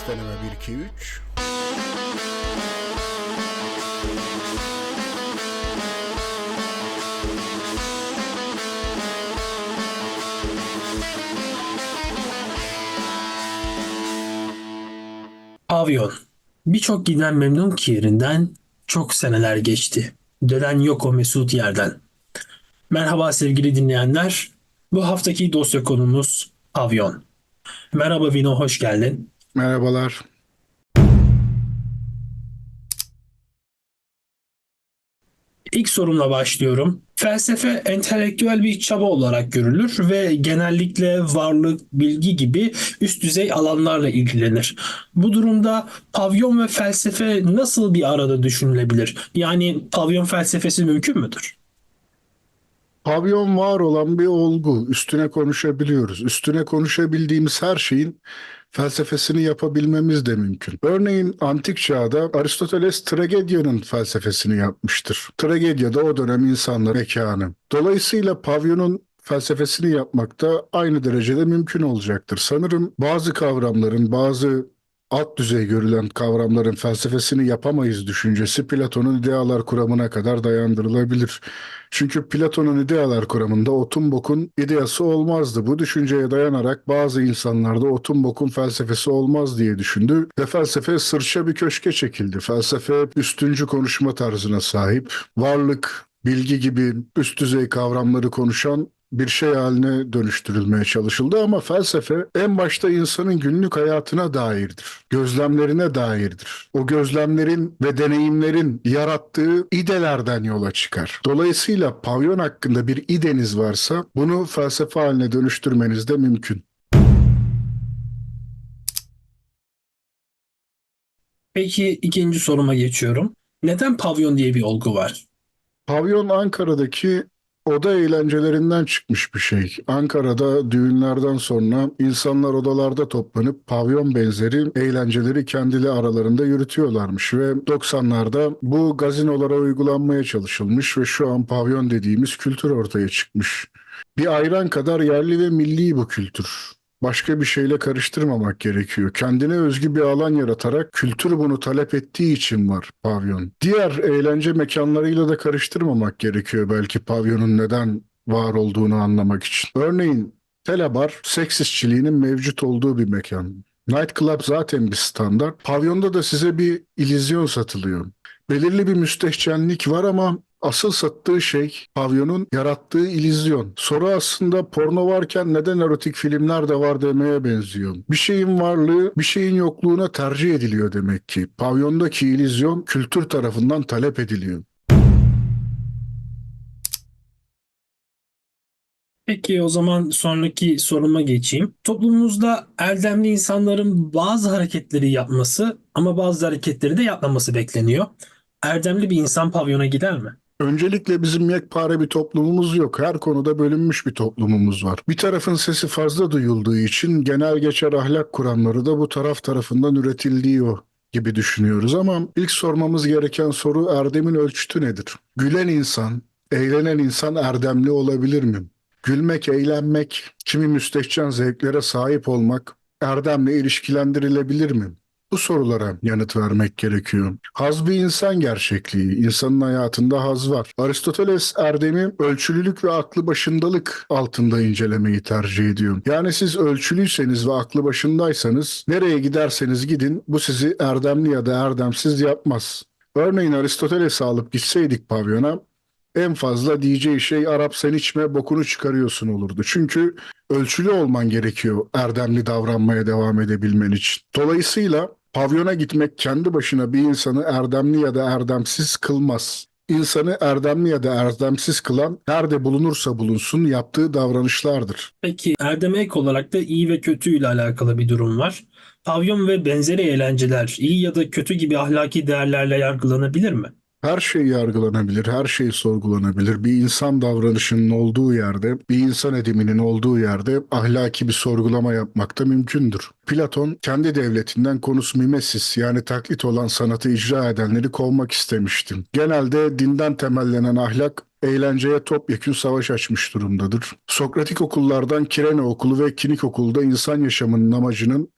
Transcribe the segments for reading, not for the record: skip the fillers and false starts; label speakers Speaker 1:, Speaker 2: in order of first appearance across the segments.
Speaker 1: deneme bir 2 3.
Speaker 2: Pavyon. Birçok giden memnun ki yerinden çok seneler geçti. Dönen yok o mesut yerden. Merhaba sevgili dinleyenler. Bu haftaki dosya konumuz pavyon. Merhaba Vino, hoş geldin.
Speaker 1: Merhabalar.
Speaker 2: İlk sorumla başlıyorum. Felsefe entelektüel bir çaba olarak görülür ve genellikle varlık, bilgi gibi üst düzey alanlarla ilgilenir. Bu durumda pavyon ve felsefe nasıl bir arada düşünülebilir? Yani pavyon felsefesi mümkün müdür?
Speaker 1: Pavyon var olan bir olgu. Üstüne konuşabiliyoruz. Üstüne konuşabildiğimiz her şeyin felsefesini yapabilmemiz de mümkün. Örneğin antik çağda Aristoteles tragedyanın felsefesini yapmıştır. Tragedya da o dönem insanların mekanı. Dolayısıyla pavyonun felsefesini yapmak da aynı derecede mümkün olacaktır. Sanırım bazı kavramların, bazı alt düzey görülen kavramların felsefesini yapamayız düşüncesi Platon'un idealar kuramına kadar dayandırılabilir. Çünkü Platon'un idealar kuramında otun bokun ideası olmazdı. Bu düşünceye dayanarak bazı insanlar da otun bokun felsefesi olmaz diye düşündü ve felsefe sırça bir köşke çekildi. Felsefe üstüncü konuşma tarzına sahip, varlık, bilgi gibi üst düzey kavramları konuşan bir şey haline dönüştürülmeye çalışıldı ama felsefe en başta insanın günlük hayatına dairdir. Gözlemlerine dairdir. O gözlemlerin ve deneyimlerin yarattığı idelerden yola çıkar. Dolayısıyla pavyon hakkında bir ideniz varsa bunu felsefe haline dönüştürmeniz de mümkün.
Speaker 2: Peki ikinci soruma geçiyorum. Neden pavyon diye bir olgu var?
Speaker 1: Pavyon Ankara'daki oda eğlencelerinden çıkmış bir şey. Ankara'da düğünlerden sonra insanlar odalarda toplanıp pavyon benzeri eğlenceleri kendileri aralarında yürütüyorlarmış ve 90'larda bu gazinolara uygulanmaya çalışılmış ve şu an pavyon dediğimiz kültür ortaya çıkmış. Bir ayran kadar yerli ve milli bu kültür. Başka bir şeyle karıştırmamak gerekiyor. Kendine özgü bir alan yaratarak kültür bunu talep ettiği için var pavyon. Diğer eğlence mekanlarıyla da karıştırmamak gerekiyor belki pavyonun neden var olduğunu anlamak için. Örneğin Telebar seks işçiliğinin mevcut olduğu bir mekan. Nightclub zaten bir standart. Pavyonda da size bir illüzyon satılıyor. Belirli bir müstehcenlik var ama asıl sattığı şey pavyonun yarattığı illüzyon. Soru aslında porno varken neden erotik filmler de var demeye benziyor. Bir şeyin varlığı bir şeyin yokluğuna tercih ediliyor demek ki. Pavyondaki illüzyon kültür tarafından talep ediliyor.
Speaker 2: Peki o zaman sonraki soruma geçeyim. Toplumumuzda erdemli insanların bazı hareketleri yapması ama bazı hareketleri de yapmaması bekleniyor. Erdemli bir insan pavyona gider mi?
Speaker 1: Öncelikle bizim yekpare bir toplumumuz yok. Her konuda bölünmüş bir toplumumuz var. Bir tarafın sesi fazla duyulduğu için genel geçer ahlak kuramları da bu taraf tarafından üretildiği o gibi düşünüyoruz ama ilk sormamız gereken soru erdemin ölçütü nedir? Gülen insan, eğlenen insan erdemli olabilir mi? Gülmek, eğlenmek, kimi müstehcen zevklere sahip olmak erdemle ilişkilendirilebilir mi? Bu sorulara yanıt vermek gerekiyor. Haz bir insan gerçekliği. İnsanın hayatında haz var. Aristoteles erdemi ölçülülük ve aklı başındalık altında incelemeyi tercih ediyor. Yani siz ölçülüyseniz ve aklı başındaysanız nereye giderseniz gidin bu sizi erdemli ya da erdemsiz yapmaz. Örneğin Aristoteles'i alıp gitseydik pavyona en fazla diyeceği şey Arap sen içme bokunu çıkarıyorsun olurdu. Çünkü ölçülü olman gerekiyor erdemli davranmaya devam edebilmen için. Dolayısıyla pavyona gitmek kendi başına bir insanı erdemli ya da erdemsiz kılmaz. İnsanı erdemli ya da erdemsiz kılan nerede bulunursa bulunsun yaptığı davranışlardır.
Speaker 2: Peki erdeme ek olarak da iyi ve kötü ile alakalı bir durum var. Pavyon ve benzeri eğlenceler iyi ya da kötü gibi ahlaki değerlerle yargılanabilir mi?
Speaker 1: Her şey yargılanabilir, her şey sorgulanabilir. Bir insan davranışının olduğu yerde, bir insan ediminin olduğu yerde ahlaki bir sorgulama yapmak da mümkündür. Platon kendi devletinden konus mimesis yani taklit olan sanatı icra edenleri kovmak istemişti. Genelde dinden temellenen ahlak eğlenceye topyekün savaş açmış durumdadır. Sokratik okullardan Kirene okulu ve Kinik okulda insan yaşamının amacının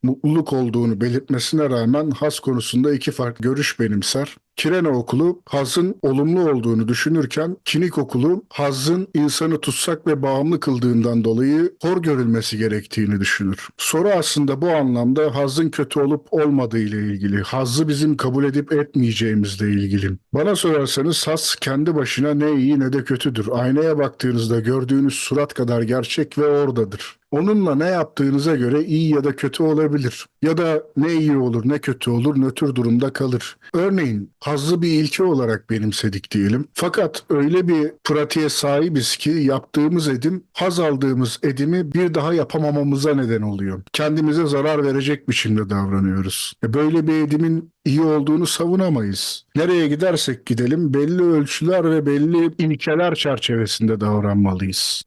Speaker 1: mutluluk olduğunu belirtmesine rağmen haz konusunda iki farklı görüş benimser. Kirene okulu hazın olumlu olduğunu düşünürken Kinik okulu hazın insanı tutsak ve bağımlı kıldığından dolayı hor görülmesi gerektiğini düşünür. Soru aslında bu anlamda hazın kötü olup olmadığı ile ilgili, hazzı bizim kabul edip etmeyeceğimizle ilgili. Bana sorarsanız haz kendi başına ne iyi ne de kötüdür. Aynaya baktığınızda gördüğünüz surat kadar gerçek ve oradadır. Onunla ne yaptığınıza göre iyi ya da kötü olabilir. Ya da ne iyi olur ne kötü olur nötr durumda kalır. Örneğin hazzı bir ilke olarak benimsedik diyelim. Fakat öyle bir pratiğe sahibiz ki yaptığımız edim haz aldığımız edimi bir daha yapamamamıza neden oluyor. Kendimize zarar verecek biçimde davranıyoruz. Böyle bir edimin iyi olduğunu savunamayız. Nereye gidersek gidelim belli ölçüler ve belli ilkeler çerçevesinde davranmalıyız.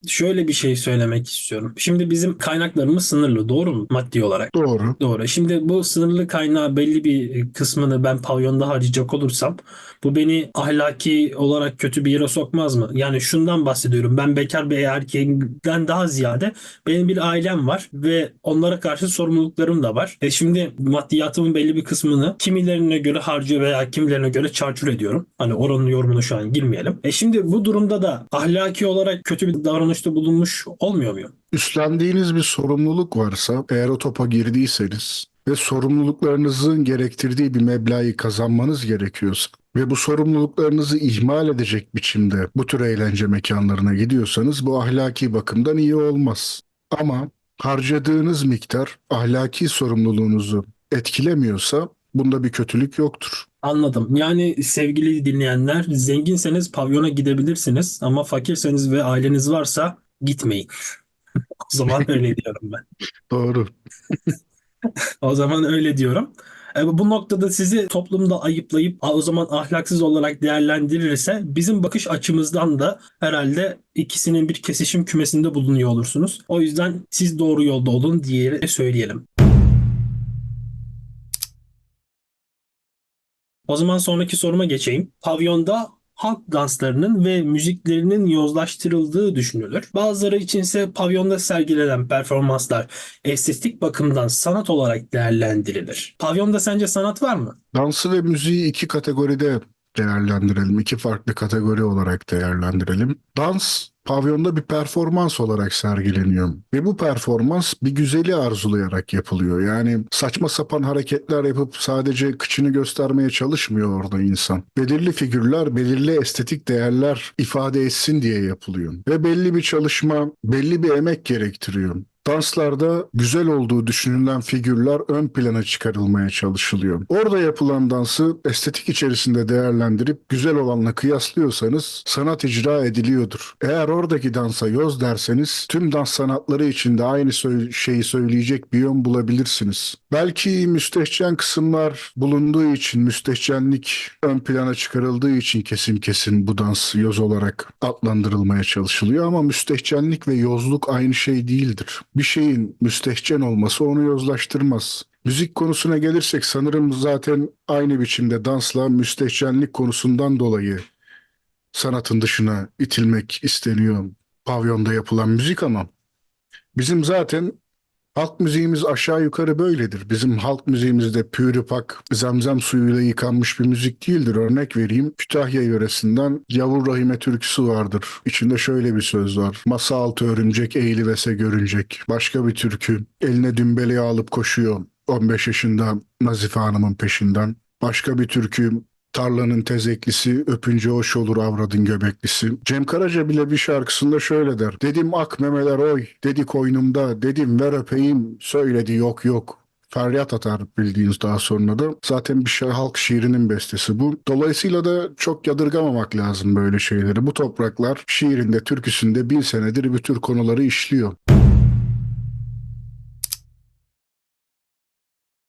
Speaker 2: Şöyle bir şey söylemek istiyorum. Şimdi bizim kaynaklarımız sınırlı, doğru mu? Maddi olarak.
Speaker 1: Doğru.
Speaker 2: Doğru. Şimdi bu sınırlı kaynağı belli bir kısmını ben pavyonda harcayacak olursam bu beni ahlaki olarak kötü bir yere sokmaz mı? Yani şundan bahsediyorum. Ben bekar bir erkeğimden daha ziyade benim bir ailem var ve onlara karşı sorumluluklarım da var. Şimdi maddiyatımın belli bir kısmını kimilerine göre harcıyor veya kimilerine göre çarçur ediyorum. Hani oranın yorumuna şu an girmeyelim. Şimdi bu durumda da ahlaki olarak kötü bir davranışta bulunmuş olmuyor muyum?
Speaker 1: Üstlendiğiniz bir sorumluluk varsa, eğer o topa girdiyseniz ve sorumluluklarınızın gerektirdiği bir meblağı kazanmanız gerekiyorsa ve bu sorumluluklarınızı ihmal edecek biçimde bu tür eğlence mekanlarına gidiyorsanız bu ahlaki bakımdan iyi olmaz. Ama harcadığınız miktar ahlaki sorumluluğunuzu etkilemiyorsa bunda bir kötülük yoktur.
Speaker 2: Anladım. Yani sevgili dinleyenler, zenginseniz pavyona gidebilirsiniz ama fakirseniz ve aileniz varsa gitmeyin. O zaman öyle diyorum ben.
Speaker 1: Doğru.
Speaker 2: O zaman öyle diyorum. Bu noktada sizi toplumda ayıplayıp o zaman ahlaksız olarak değerlendirirse bizim bakış açımızdan da herhalde ikisinin bir kesişim kümesinde bulunuyor olursunuz. O yüzden siz doğru yolda olun diye söyleyelim. O zaman sonraki soruma geçeyim. Pavyonda halk danslarının ve müziklerinin yozlaştırıldığı düşünülür. Bazıları içinse pavyonda sergilenen performanslar estetik bakımdan sanat olarak değerlendirilir. Pavyonda sence sanat var mı?
Speaker 1: Dansı ve müziği iki kategoride değerlendirelim. İki farklı kategori olarak değerlendirelim. Dans pavyonda bir performans olarak sergileniyor. Ve bu performans bir güzeli arzulayarak yapılıyor. Yani saçma sapan hareketler yapıp sadece kıçını göstermeye çalışmıyor orada insan. Belirli figürler, belirli estetik değerler ifade etsin diye yapılıyor. Ve belli bir çalışma, belli bir emek gerektiriyor. Danslarda güzel olduğu düşünülen figürler ön plana çıkarılmaya çalışılıyor. Orada yapılan dansı estetik içerisinde değerlendirip güzel olanla kıyaslıyorsanız sanat icra ediliyordur. Eğer oradaki dansa yoz derseniz tüm dans sanatları içinde aynı şeyi söyleyecek bir yön bulabilirsiniz. Belki müstehcen kısımlar bulunduğu için, müstehcenlik ön plana çıkarıldığı için kesin bu dans yoz olarak adlandırılmaya çalışılıyor ama müstehcenlik ve yozluk aynı şey değildir. Bir şeyin müstehcen olması onu yozlaştırmaz. Müzik konusuna gelirsek sanırım zaten aynı biçimde dansla müstehcenlik konusundan dolayı sanatın dışına itilmek isteniyor pavyonda yapılan müzik ama bizim zaten halk müziğimiz aşağı yukarı böyledir. Bizim halk müziğimizde pürüpak, zemzem suyuyla yıkanmış bir müzik değildir. Örnek vereyim. Kütahya yöresinden Yavur Rahime türküsü vardır. İçinde şöyle bir söz var. Masa altı örümcek eğilivese görünecek. Başka bir türkü. Eline dümbeleği alıp koşuyor. 15 yaşında Nazife Hanım'ın peşinden. Başka bir türkü. Tarlanın tezeklisi, öpünce hoş olur avradın göbeklisi. Cem Karaca bile bir şarkısında şöyle der. Dedim ak memeler oy, dedi koynumda, dedim ver öpeyim, söyledi yok yok. Feryat atar bildiğiniz daha sonra da. Zaten bir şey, halk şiirinin bestesi bu. Dolayısıyla da çok yadırgamamak lazım böyle şeyleri. Bu topraklar şiirinde, türküsünde 1000 senedir bu tür konuları işliyor.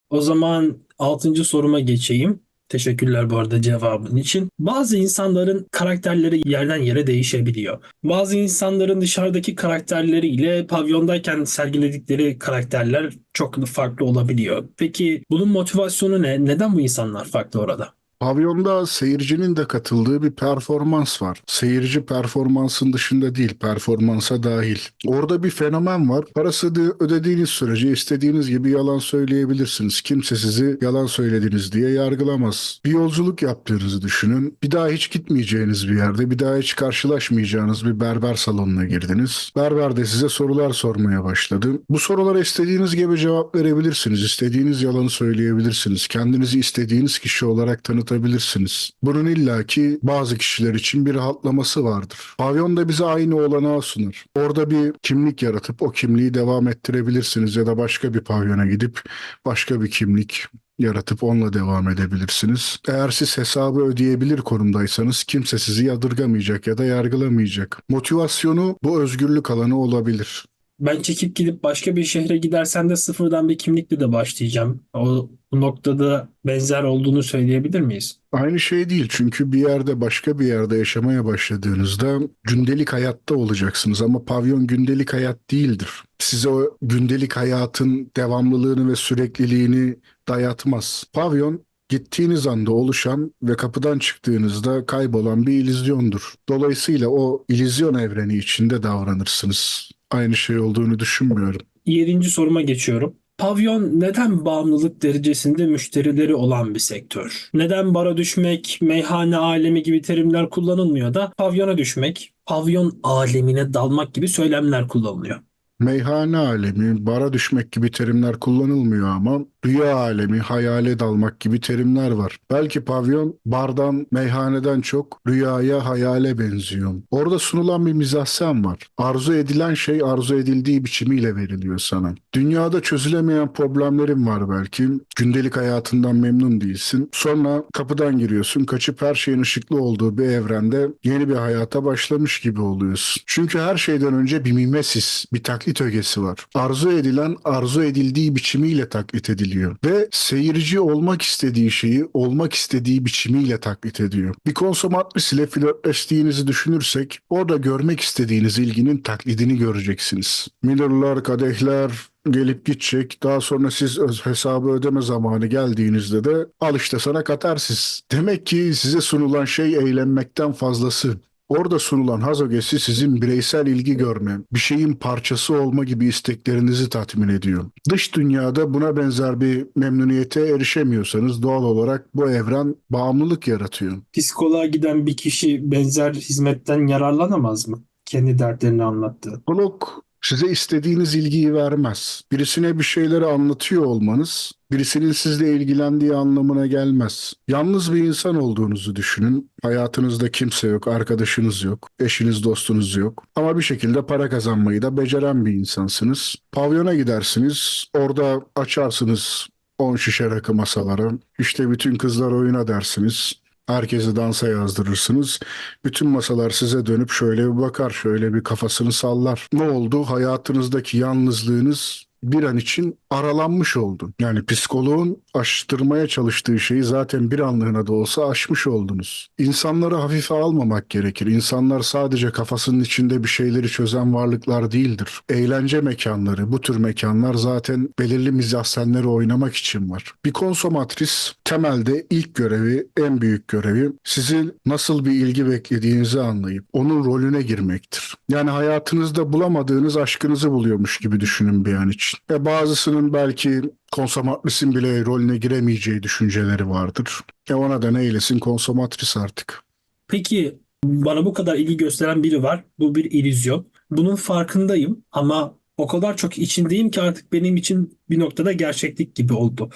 Speaker 2: O zaman 6. soruma geçeyim. Teşekkürler bu arada cevabın için. Bazı insanların karakterleri yerden yere değişebiliyor. Bazı insanların dışarıdaki karakterleriyle pavyondayken sergiledikleri karakterler çok farklı olabiliyor. Peki bunun motivasyonu ne? Neden bu insanlar farklı orada?
Speaker 1: Pavyonda seyircinin de katıldığı bir performans var. Seyirci performansın dışında değil, performansa dahil. Orada bir fenomen var. Parasını ödediğiniz sürece istediğiniz gibi yalan söyleyebilirsiniz. Kimse sizi yalan söylediniz diye yargılamaz. Bir yolculuk yaptığınızı düşünün. Bir daha hiç gitmeyeceğiniz bir yerde, bir daha hiç karşılaşmayacağınız bir berber salonuna girdiniz. Berber de size sorular sormaya başladı. Bu sorulara istediğiniz gibi cevap verebilirsiniz. İstediğiniz yalanı söyleyebilirsiniz. Kendinizi istediğiniz kişi olarak tanıtabilirsiniz. Bunun illaki bazı kişiler için bir rahatlaması vardır. Pavyon da bize aynı olanağı sunar. Orada bir kimlik yaratıp o kimliği devam ettirebilirsiniz ya da başka bir pavyona gidip başka bir kimlik yaratıp onunla devam edebilirsiniz. Eğer siz hesabı ödeyebilir konumdaysanız kimse sizi yadırgamayacak ya da yargılamayacak. Motivasyonu bu özgürlük alanı olabilir.
Speaker 2: Ben çekip gidip başka bir şehre gidersen de sıfırdan bir kimlikle de başlayacağım. O bu noktada benzer olduğunu söyleyebilir miyiz?
Speaker 1: Aynı şey değil çünkü bir yerde başka bir yerde yaşamaya başladığınızda gündelik hayatta olacaksınız ama pavyon gündelik hayat değildir. Size o gündelik hayatın devamlılığını ve sürekliliğini dayatmaz. Pavyon gittiğiniz anda oluşan ve kapıdan çıktığınızda kaybolan bir illüzyondur. Dolayısıyla o illüzyon evreni içinde davranırsınız. Aynı şey olduğunu düşünmüyorum.
Speaker 2: Yedinci soruma geçiyorum. Pavyon neden bağımlılık derecesinde müşterileri olan bir sektör? Neden bara düşmek, meyhane alemi gibi terimler kullanılmıyor da pavyona düşmek, pavyon alemine dalmak gibi söylemler kullanılıyor?
Speaker 1: Meyhane alemi, bara düşmek gibi terimler kullanılmıyor ama rüya alemi, hayale dalmak gibi terimler var. Belki pavyon bardan, meyhaneden çok rüyaya, hayale benziyor. Orada sunulan bir mizahsen var. Arzu edilen şey arzu edildiği biçimiyle veriliyor sana. Dünyada çözülemeyen problemlerin var belki. Gündelik hayatından memnun değilsin. Sonra kapıdan giriyorsun, kaçıp her şeyin ışıklı olduğu bir evrende yeni bir hayata başlamış gibi oluyorsun. Çünkü her şeyden önce bir mimesis, bir taklit ögesi var. Arzu edilen, arzu edildiği biçimiyle taklit ediliyor. Ve seyirci olmak istediği şeyi olmak istediği biçimiyle taklit ediyor. Bir konsomatris ile flörtleştiğinizi düşünürsek orada görmek istediğiniz ilginin taklidini göreceksiniz. Miller'lar, kadehler, gelip gidecek. Daha sonra siz hesabı ödeme zamanı geldiğinizde de al işte sana katarsis. Demek ki size sunulan şey eğlenmekten fazlası. Orada sunulan haz ögesi sizin bireysel ilgi görme, bir şeyin parçası olma gibi isteklerinizi tatmin ediyor. Dış dünyada buna benzer bir memnuniyete erişemiyorsanız doğal olarak bu evren bağımlılık yaratıyor.
Speaker 2: Psikoloğa giden bir kişi benzer hizmetten yararlanamaz mı? Kendi dertlerini anlattığı.
Speaker 1: Blog size istediğiniz ilgiyi vermez. Birisine bir şeyleri anlatıyor olmanız, birisinin sizle ilgilendiği anlamına gelmez. Yalnız bir insan olduğunuzu düşünün. Hayatınızda kimse yok, arkadaşınız yok, eşiniz, dostunuz yok. Ama bir şekilde para kazanmayı da beceren bir insansınız. Pavyona gidersiniz, orada açarsınız 10 şişe rakı masalara. İşte bütün kızlar oyuna dersiniz. Herkesi dansa yazdırırsınız. Bütün masalar size dönüp şöyle bir bakar, şöyle bir kafasını sallar. Ne oldu? Hayatınızdaki yalnızlığınız bir an için aralanmış oldu. Yani psikoloğun aştırmaya çalıştığı şeyi zaten bir anlığına da olsa aşmış oldunuz. İnsanları hafife almamak gerekir. İnsanlar sadece kafasının içinde bir şeyleri çözen varlıklar değildir. Eğlence mekanları, bu tür mekanlar zaten belirli mizahsenleri oynamak için var. Bir konsomatris temelde ilk görevi, en büyük görevi sizi nasıl bir ilgi beklediğinizi anlayıp onun rolüne girmektir. Yani hayatınızda bulamadığınız aşkınızı buluyormuş gibi düşünün bir an için. Ve bazısının belki konsomatrisin bile rolüne giremeyeceği düşünceleri vardır. Ona da ne eylesin konsomatris artık.
Speaker 2: Peki bana bu kadar ilgi gösteren biri var. Bu bir illüzyon. Bunun farkındayım ama o kadar çok içindeyim ki artık benim için bir noktada gerçeklik gibi oldu.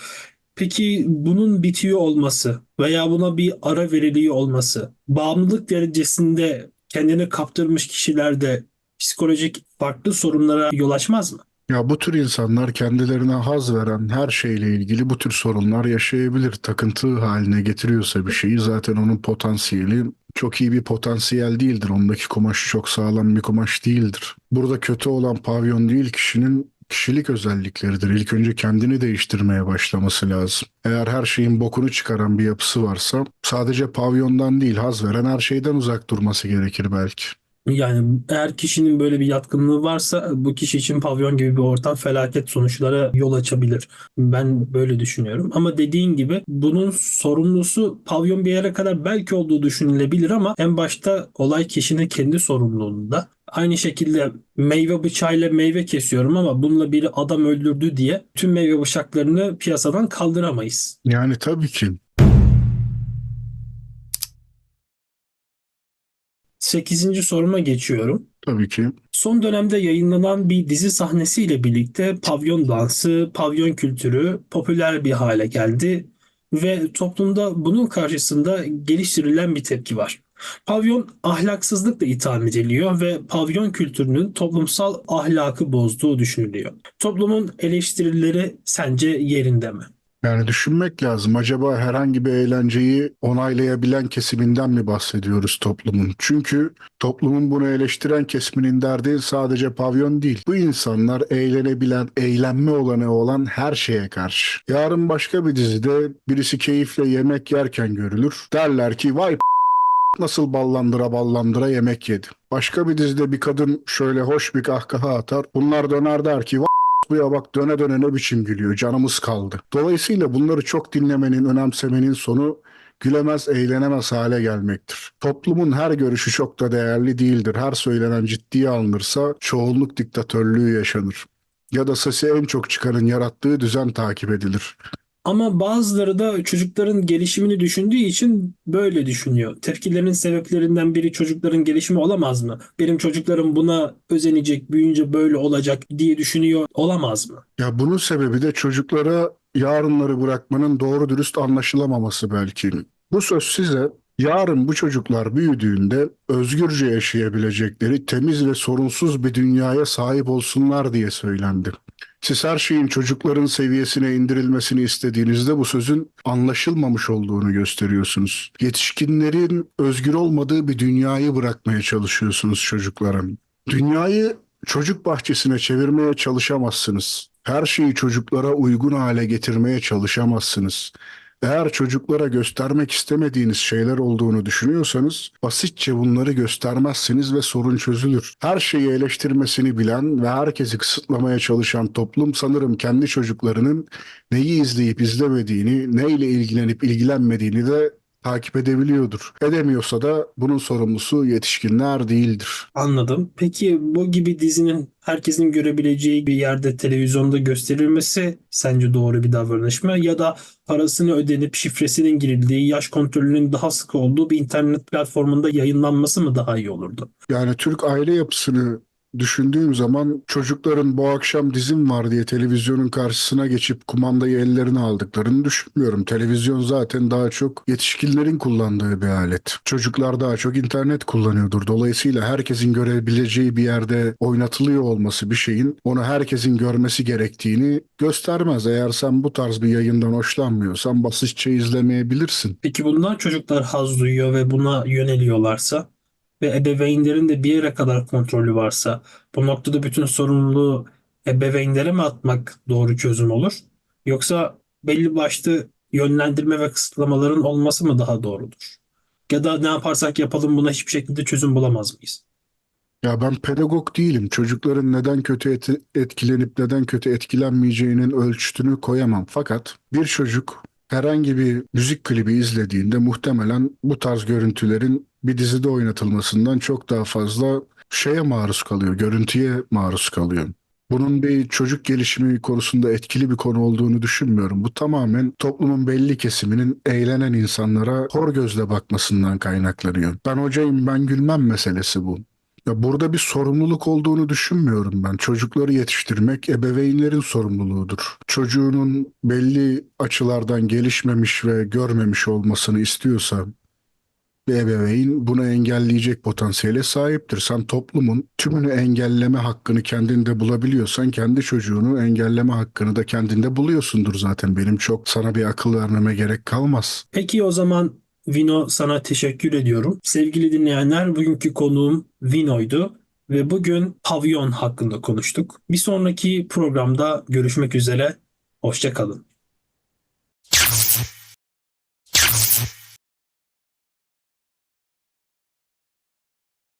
Speaker 2: Peki bunun bitiyor olması veya buna bir ara veriliyor olması, bağımlılık derecesinde kendini kaptırmış kişilerde psikolojik farklı sorunlara yol açmaz mı?
Speaker 1: Ya bu tür insanlar kendilerine haz veren her şeyle ilgili bu tür sorunlar yaşayabilir. Takıntı haline getiriyorsa bir şeyi zaten onun potansiyeli çok iyi bir potansiyel değildir. Ondaki kumaş çok sağlam bir kumaş değildir. Burada kötü olan pavyon değil kişinin kişilik özellikleridir. İlk önce kendini değiştirmeye başlaması lazım. Eğer her şeyin bokunu çıkaran bir yapısı varsa sadece pavyondan değil haz veren her şeyden uzak durması gerekir belki.
Speaker 2: Yani eğer kişinin böyle bir yatkınlığı varsa bu kişi için pavyon gibi bir ortam felaket sonuçlara yol açabilir. Ben böyle düşünüyorum. Ama dediğin gibi bunun sorumlusu pavyon bir yere kadar belki olduğu düşünülebilir ama en başta olay kişinin kendi sorumluluğunda. Aynı şekilde meyve bıçağıyla meyve kesiyorum ama bununla biri adam öldürdü diye tüm meyve bıçaklarını piyasadan kaldıramayız.
Speaker 1: Yani tabii ki,
Speaker 2: 8. soruma geçiyorum.
Speaker 1: tabii ki.
Speaker 2: Son dönemde yayınlanan bir dizi sahnesiyle birlikte pavyon dansı, pavyon kültürü popüler bir hale geldi ve toplumda bunun karşısında geliştirilen bir tepki var. Pavyon ahlaksızlıkla itham ediliyor ve pavyon kültürünün toplumsal ahlakı bozduğu düşünülüyor. Toplumun eleştirileri sence yerinde mi?
Speaker 1: Yani düşünmek lazım. Acaba herhangi bir eğlenceyi onaylayabilen kesiminden mi bahsediyoruz toplumun? Çünkü toplumun bunu eleştiren kesiminin derdi sadece pavyon değil. Bu insanlar eğlenebilen, eğlenme olanı olan her şeye karşı. Yarın başka bir dizide birisi keyifle yemek yerken görülür. Derler ki vay nasıl ballandıra ballandıra yemek yedi. Başka bir dizide bir kadın şöyle hoş bir kahkaha atar. Bunlar döner der ki bu ya bak döne döne ne biçim gülüyor canımız kaldı. Dolayısıyla bunları çok dinlemenin, önemsemenin sonu gülemez, eğlenemez hale gelmektir. Toplumun her görüşü çok da değerli değildir. Her söylenen ciddiye alınırsa çoğunluk diktatörlüğü yaşanır. Ya da sesi en çok çıkarın yarattığı düzen takip edilir.
Speaker 2: Ama bazıları da çocukların gelişimini düşündüğü için böyle düşünüyor. Tepkilerin sebeplerinden biri çocukların gelişimi olamaz mı? Benim çocuklarım buna özenecek, büyüyünce böyle olacak diye düşünüyor olamaz mı?
Speaker 1: Ya bunun sebebi de çocuklara yarınları bırakmanın doğru dürüst anlaşılamaması belki. Bu söz size yarın bu çocuklar büyüdüğünde özgürce yaşayabilecekleri temiz ve sorunsuz bir dünyaya sahip olsunlar diye söylendi. Siz her şeyin çocukların seviyesine indirilmesini istediğinizde bu sözün anlaşılmamış olduğunu gösteriyorsunuz. Yetişkinlerin özgür olmadığı bir dünyayı bırakmaya çalışıyorsunuz çocuklara. Dünyayı çocuk bahçesine çevirmeye çalışamazsınız. Her şeyi çocuklara uygun hale getirmeye çalışamazsınız. Eğer çocuklara göstermek istemediğiniz şeyler olduğunu düşünüyorsanız basitçe bunları göstermezsiniz ve sorun çözülür. Her şeyi eleştirmesini bilen ve herkesi kısıtlamaya çalışan toplum sanırım kendi çocuklarının neyi izleyip izlemediğini, neyle ilgilenip ilgilenmediğini de takip edebiliyordur. Edemiyorsa da bunun sorumlusu yetişkinler değildir.
Speaker 2: Anladım. Peki bu gibi dizinin herkesin görebileceği bir yerde televizyonda gösterilmesi sence doğru bir davranış mı? Ya da parasını ödenip şifresinin girildiği, yaş kontrolünün daha sık olduğu bir internet platformunda yayınlanması mı daha iyi olurdu?
Speaker 1: Yani Türk aile yapısını düşündüğüm zaman çocukların bu akşam dizim var diye televizyonun karşısına geçip kumandayı ellerine aldıklarını düşünmüyorum. Televizyon zaten daha çok yetişkinlerin kullandığı bir alet. Çocuklar daha çok internet kullanıyordur. Dolayısıyla herkesin görebileceği bir yerde oynatılıyor olması bir şeyin onu herkesin görmesi gerektiğini göstermez. Eğer sen bu tarz bir yayından hoşlanmıyorsan basitçe izlemeyebilirsin.
Speaker 2: Peki bundan çocuklar haz duyuyor ve buna yöneliyorlarsa ve ebeveynlerin de bir yere kadar kontrolü varsa bu noktada bütün sorumluluğu ebeveynlere mi atmak doğru çözüm olur? Yoksa belli başlı yönlendirme ve kısıtlamaların olması mı daha doğrudur? Ya da ne yaparsak yapalım buna hiçbir şekilde çözüm bulamaz mıyız?
Speaker 1: Ya ben pedagog değilim. Çocukların neden kötü etkilenip neden kötü etkilenmeyeceğinin ölçütünü koyamam. Fakat bir çocuk herhangi bir müzik klibi izlediğinde muhtemelen bu tarz görüntülerin bir dizide oynatılmasından çok daha fazla şeye maruz kalıyor, görüntüye maruz kalıyor. Bunun bir çocuk gelişimi konusunda etkili bir konu olduğunu düşünmüyorum. Bu tamamen toplumun belli kesiminin eğlenen insanlara hor gözle bakmasından kaynaklanıyor. Ben hocayım ben gülmem meselesi bu. Ya burada bir sorumluluk olduğunu düşünmüyorum ben. Çocukları yetiştirmek ebeveynlerin sorumluluğudur. Çocuğunun belli açılardan gelişmemiş ve görmemiş olmasını istiyorsa bir ebeveyn bunu engelleyecek potansiyele sahiptir. Sen toplumun tümünü engelleme hakkını kendinde bulabiliyorsan kendi çocuğunu engelleme hakkını da kendinde buluyorsundur zaten. Benim çok sana bir akıl vermeme gerek kalmaz.
Speaker 2: Peki o zaman Vino sana teşekkür ediyorum. Sevgili dinleyenler bugünkü konuğum Vino'ydu ve bugün pavyon hakkında konuştuk. Bir sonraki programda görüşmek üzere. Hoşça kalın.